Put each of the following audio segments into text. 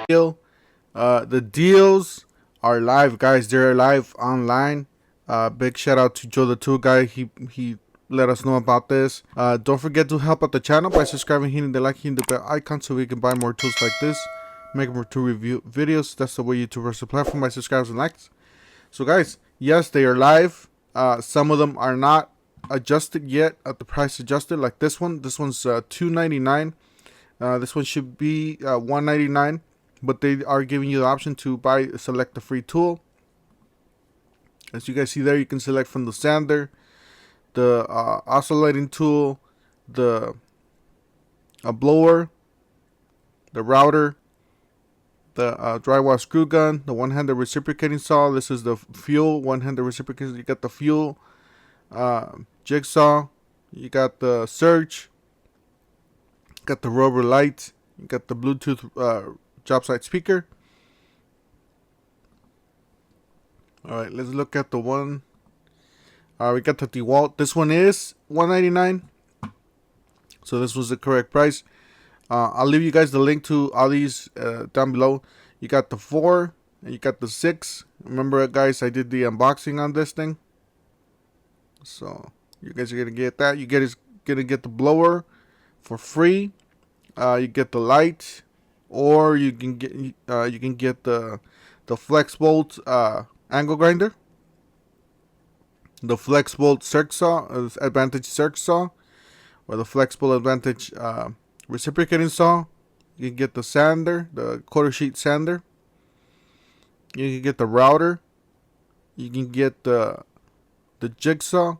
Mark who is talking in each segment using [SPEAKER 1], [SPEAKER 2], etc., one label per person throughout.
[SPEAKER 1] deal. The deals are live, guys. They're live online. Big shout out to Joe the Tool Guy. He let us know about this. Don't forget to help out the channel by subscribing, hitting the like, hitting the bell icon so we can buy more tools like this, make more tool review videos. That's the way YouTubers the platform by subscribers and likes. So guys, yes, they are live. Some of them are not adjusted yet at the price adjusted, like this one. This one's $2.99. This one should be $1.99, but they are giving you the option to select the free tool. As you guys see there, you can select from the sander, the oscillating tool, the blower, the router, the drywall screw gun, the one-handed reciprocating saw. This is the fuel one-handed reciprocating. You got the fuel jigsaw. You got the surge. Got the rubber light. You got the Bluetooth job site speaker. All right, let's look at the one. We got the DeWalt. This one is $1.99. So this was the correct price. I'll leave you guys the link to all these down below. You got the 4 and you got the 6. Remember, guys, I did the unboxing on this thing. So you guys are gonna get that. You guys gonna get the blower for free. You get the light, or you can get the flex bolt angle grinder, the flex bolt circ saw, advantage circ saw, or the flex bolt advantage reciprocating saw. You can get the sander, the quarter sheet sander. You can get the router. You can get the jigsaw.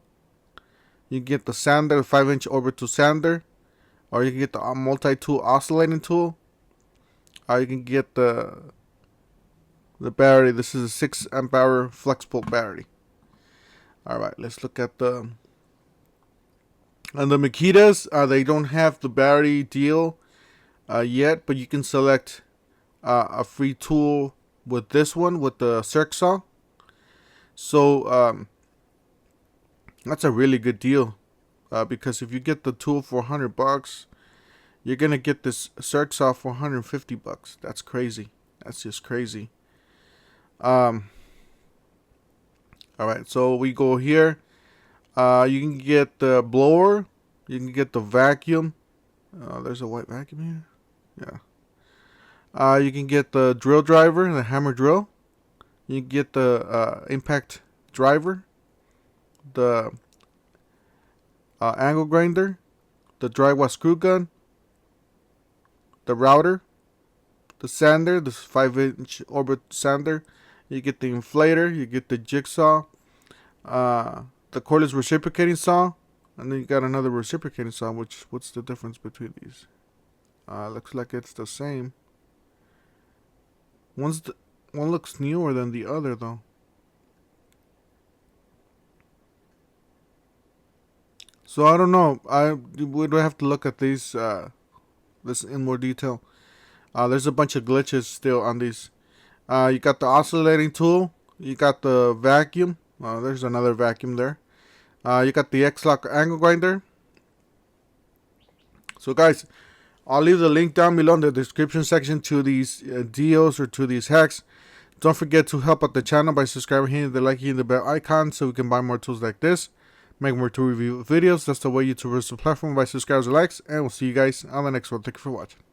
[SPEAKER 1] You can get the sander, the 5-inch orbital sander, or you can get the multi-tool oscillating tool. You can get the battery. This is a 6 amp hour flex bolt battery. All right, let's look at the Makitas. They don't have the battery deal yet, but you can select a free tool with this one, with the circ saw. So that's a really good deal, because if you get the tool for $100, you're gonna get this circ saw for $150. That's crazy. That's just crazy. All right, so we go here. You can get the blower. You can get the vacuum. There's a white vacuum here. Yeah. You can get the drill driver, the hammer drill. You can get the impact driver, the angle grinder, the drywall screw gun, the router, the sander, this 5-inch orbit sander. You get the inflator, you get the jigsaw, the cordless reciprocating saw, and then you got another reciprocating saw. What's the difference between these? Looks like it's the same. One looks newer than the other though. So I don't know. I would have to look at these this in more detail. There's a bunch of glitches still on these. You got the oscillating tool. You got the vacuum. There's another vacuum there. You got the X-Lock angle grinder. So guys, I'll leave the link down below in the description section to these deals or to these hacks. Don't forget to help out the channel by subscribing, hitting the like, hitting the bell icon so we can buy more tools like this, make more tool review videos. That's the way YouTubers the platform by subscribers and likes. And we'll see you guys on the next one. Thank you for watching.